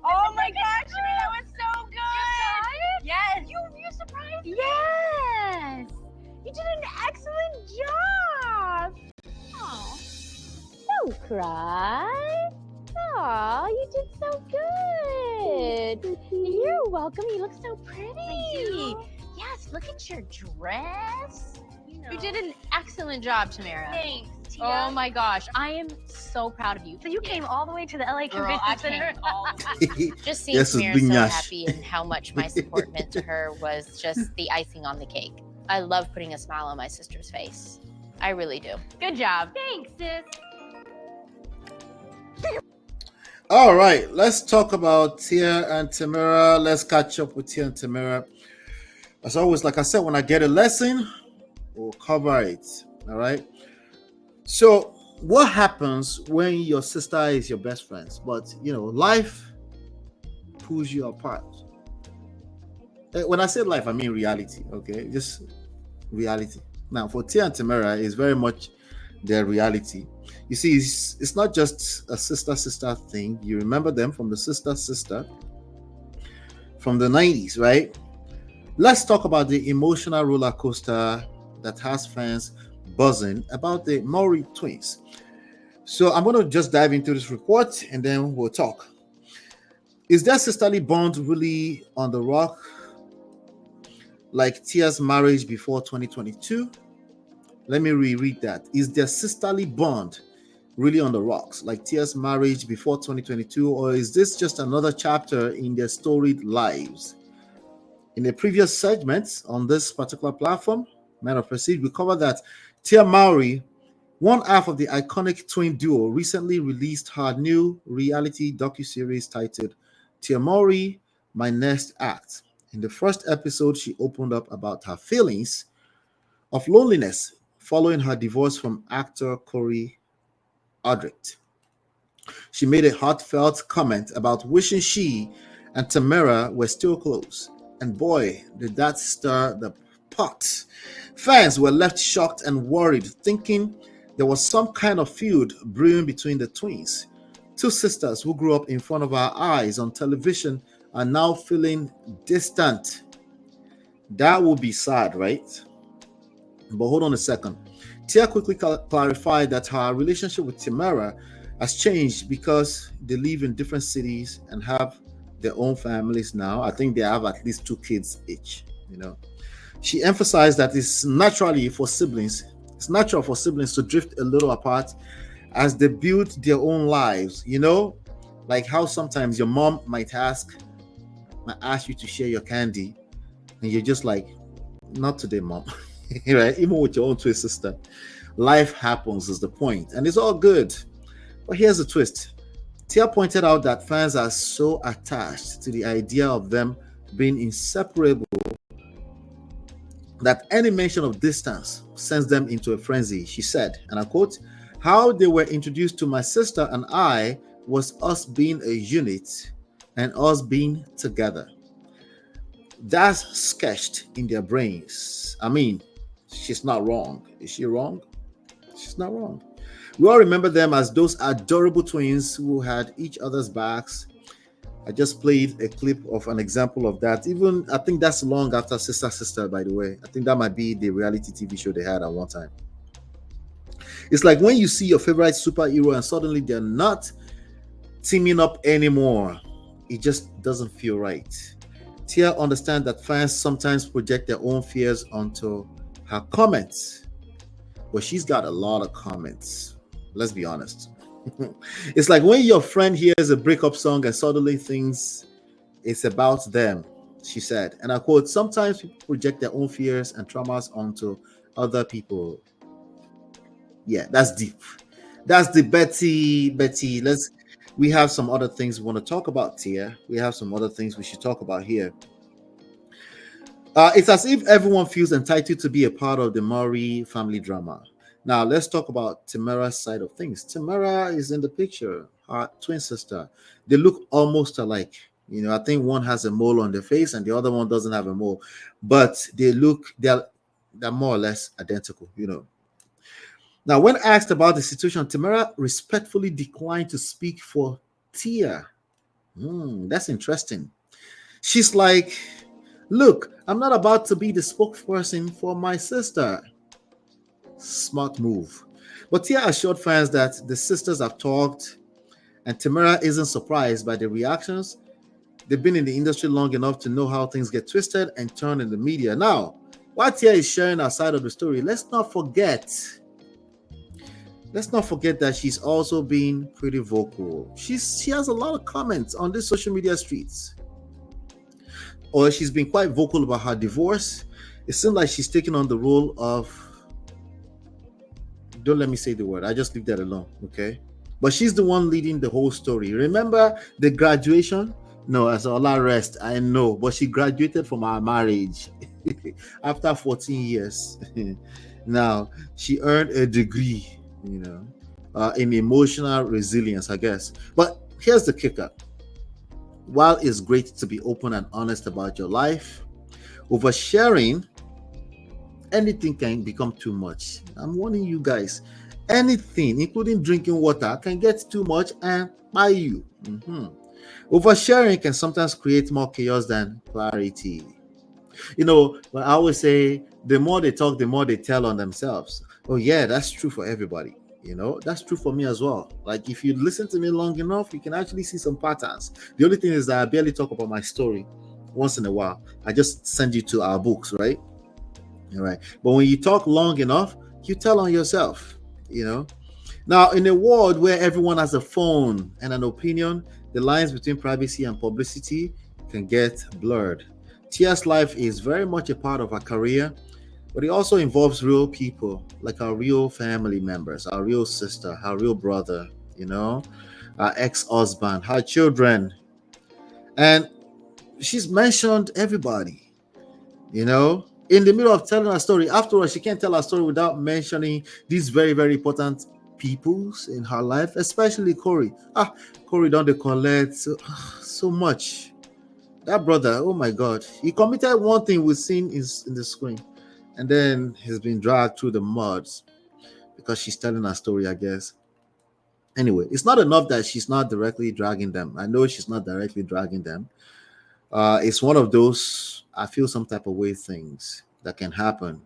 Oh my gosh, Tamera, that was so good. Yes. You surprised me. Yes. You did an excellent job. Oh. Don't cry. Aw, you did so good. You're welcome. You look so pretty. Thank you. Yes, look at your dress. You did an excellent job, Tamera. Thanks, Tia. Oh my gosh, I am so proud of you. So you came all the way to the LA Girl, Convention I Center? came all Just seeing Yes, it's Tamera so Binyash. happy and how much my support meant to her was just the icing on the cake. I love putting a smile on my sister's face. I really do. Good job. Thanks, sis. All right, let's talk about Tia and Tamera. Let's catch up with Tia and Tamera. As always, like I said, when I get a lesson, we'll cover it. All right. So, what happens when your sister is your best friend, but life pulls you apart? When I say life, I mean reality. Okay, just reality. Now, for Tia and Tamera, it's very much their reality. You see, it's not just a sister thing. You remember them from the sister from the 90s, right? Let's talk about the emotional roller coaster that has fans buzzing about the Maury twins. So I'm going to just dive into this report and then we'll talk. Is their sisterly bond really on the rock like Tia's marriage before 2022? Let me reread that. Is their sisterly bond really on the rocks like Tia's marriage before 2022, or is this just another chapter in their storied lives? In the previous segments on this particular platform, Men of Prestige, we covered that Tia Mowry, one half of the iconic twin duo, recently released her new reality docuseries titled Tia Mowry, My Next Act. In the first episode, she opened up about her feelings of loneliness following her divorce from actor Corey Aldrich. She made a heartfelt comment about wishing she and Tamera were still close. And boy, did that stir the pot. Fans were left shocked and worried, thinking there was some kind of feud brewing between the twins. Two sisters who grew up in front of our eyes on television are now feeling distant. That would be sad, right? But hold on a second. Tia quickly clarified that her relationship with Tamera has changed because they live in different cities and have their own families now. I think they have at least 2 kids each. She emphasized that it's natural for siblings to drift a little apart as they build their own lives. Like how sometimes your mom might ask you to share your candy, and you're just like, not today, mom. Right? Even with your own twin sister, life happens is the point, and it's all good. But here's the twist. Tia pointed out that fans are so attached to the idea of them being inseparable that any mention of distance sends them into a frenzy. She said, and I quote, "How they were introduced to my sister and I was us being a unit and us being together." That's sketched in their brains. I mean, she's not wrong. Is she wrong? She's not wrong. We all remember them as those adorable twins who had each other's backs. I just played a clip of an example of that. Even, I think that's long after Sister, by the way. I think that might be the reality TV show they had at one time. It's like when you see your favorite superhero and suddenly they're not teaming up anymore. It just doesn't feel right. Tia understands that fans sometimes project their own fears onto her comments. But she's got a lot of comments. Let's be honest. It's like when your friend hears a breakup song and suddenly thinks it's about them, she said. And I quote, "Sometimes people project their own fears and traumas onto other people." Yeah, that's deep. That's the Betty. We have some other things we want to talk about here. We have some other things we should talk about here. It's as if everyone feels entitled to be a part of the Maury family drama. Now, let's talk about Tamera's side of things. Tamera is in the picture, her twin sister. They look almost alike. I think one has a mole on their face and the other one doesn't have a mole. But they're more or less identical, Now, when asked about the situation, Tamera respectfully declined to speak for Tia. That's interesting. She's like, look, I'm not about to be the spokesperson for my sister. Smart move. But Tia assured fans that the sisters have talked, and Tamera isn't surprised by the reactions. They've been in the industry long enough to know how things get twisted and turned in the media. Now, while Tia is sharing her side of the story, let's not forget that she's also being pretty vocal. She has a lot of comments on these social media streets, or she's been quite vocal about her divorce. It seems like she's taking on the role of, don't let me say the word, I just leave that alone, okay? But she's the one leading the whole story. Remember the graduation? No, as all I rest, I know, but she graduated from our marriage after 14 years. Now she earned a degree, in emotional resilience, I guess. But here's the kicker: while it's great to be open and honest about your life, oversharing, anything can become too much. I'm warning you guys. Anything, including drinking water, can get too much and buy you. Oversharing can sometimes create more chaos than clarity. But I always say, the more they talk, the more they tell on themselves. Oh yeah, that's true for everybody. That's true for me as well. Like, if you listen to me long enough, you can actually see some patterns. The only thing is that I barely talk about my story once in a while. I just send you to our books, right? All right. But when you talk long enough, you tell on yourself. Now, in a world where everyone has a phone and an opinion, the lines between privacy and publicity can get blurred. Tia's life is very much a part of her career, but it also involves real people, like our real family members, our real sister, our real brother, our ex-husband, her children. And she's mentioned everybody, in the middle of telling her story. After all, she can't tell her story without mentioning these very, very important peoples in her life, especially Corey. Corey don't they collect so much. That brother, oh my God, he committed one thing we've seen is in the screen, and then he's been dragged through the mud because she's telling her story, I guess. Anyway, it's not enough that she's not directly dragging them. I know she's not directly dragging them. It's one of those I feel some type of way things that can happen.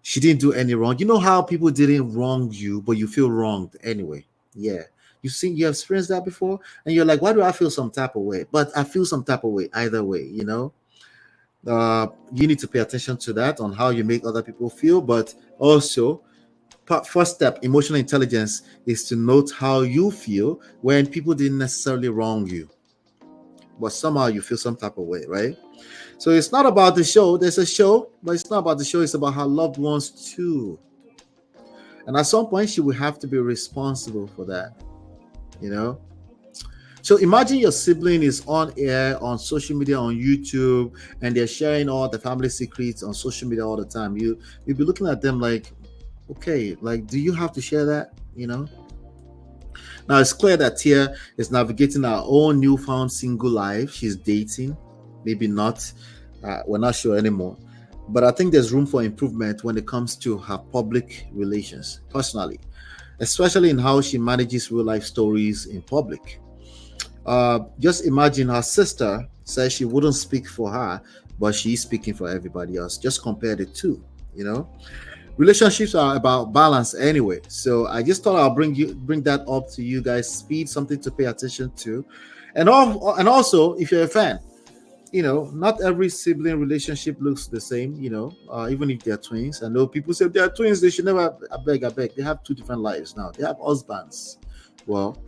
She didn't do any wrong. You know how people didn't wrong you, but you feel wronged anyway. Yeah. You have experienced that before, and you're like, why do I feel some type of way? But I feel some type of way either way, you need to pay attention to that on how you make other people feel. But also, first step, emotional intelligence, is to note how you feel when people didn't necessarily wrong you, but somehow you feel some type of way, right? So it's not about the show. There's a show, but it's not about the show. It's about her loved ones too. And at some point, she will have to be responsible for that. So imagine your sibling is on air, on social media, on YouTube, and they're sharing all the family secrets on social media all the time. You'll be looking at them like, okay, like, do you have to share that? Now it's clear that Tia is navigating her own newfound single life. She's dating, maybe not. We're not sure anymore. But I think there's room for improvement when it comes to her public relations, personally, especially in how she manages real life stories in public. Just imagine her sister says she wouldn't speak for her, but she's speaking for everybody else. Just compare the two. Relationships are about balance anyway. So I just thought I'll bring that up to you guys. Speed, something to pay attention to, and also, if you're a fan, not every sibling relationship looks the same. Even if they're twins. I know people say they're twins, they should never. I beg. They have two different lives now. They have husbands, well,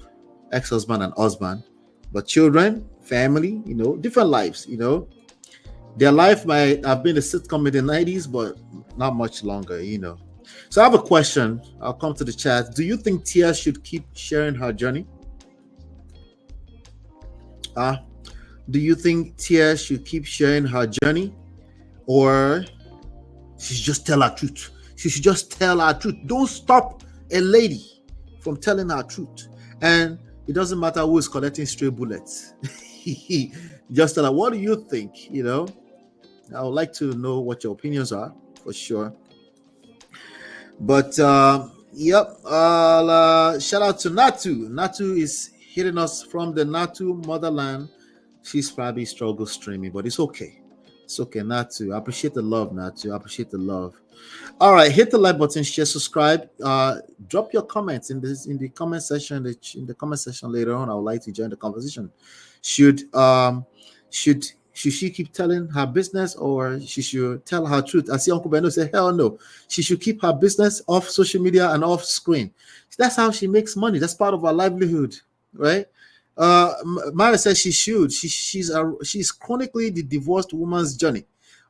ex-husband and husband, but children, family, different lives. Their life might have been a sitcom in the 90s, but not much longer. So I have a question. I'll come to the chat. Do you think Tia should keep sharing her journey? Do you think Tia should keep sharing her journey, or she should just tell her truth? She should just tell her truth. Don't stop a lady from telling her truth. And it doesn't matter who is collecting stray bullets. Just tell her, what do you think? I would like to know what your opinions are, for sure. But Yep. Shout out to Natu. Natu is hitting us from the Natu motherland. She's probably struggle streaming, but it's okay. It's okay, Natu. I appreciate the love, Natu. I appreciate the love. All right, hit the like button, share, subscribe. Drop your comments in the comment section. In the comment section later on, I would like to join the conversation. Should she keep telling her business, or she should tell her truth? I see Uncle Beno say, hell no. She should keep her business off social media and off screen. That's how she makes money. That's part of her livelihood, right? Mara says she should. She's chronically the divorced woman's journey.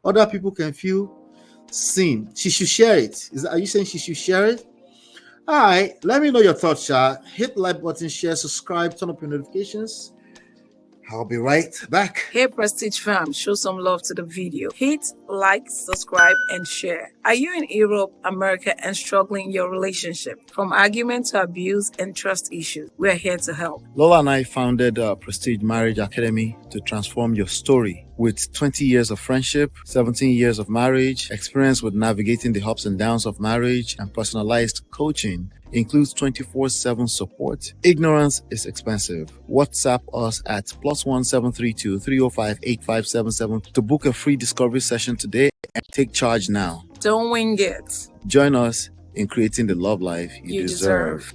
Other people can feel seen. She should share it. Are you saying she should share it? All right. Let me know your thoughts, Sha. Hit the like button, share, subscribe, turn up your notifications. I'll be right back. Hey Prestige fam, show some love to the video. Hit like, subscribe, and share. Are you in Europe, America, and struggling in your relationship? From argument to abuse and trust issues, we're here to help. Lola and I founded Prestige Marriage Academy to transform your story. With 20 years of friendship, 17 years of marriage, experience with navigating the ups and downs of marriage, and personalized coaching, includes 24/7 support. Ignorance is expensive. WhatsApp us at +1 732 305 8577 to book a free discovery session today and take charge now. Don't wing it. Join us in creating the love life you deserve.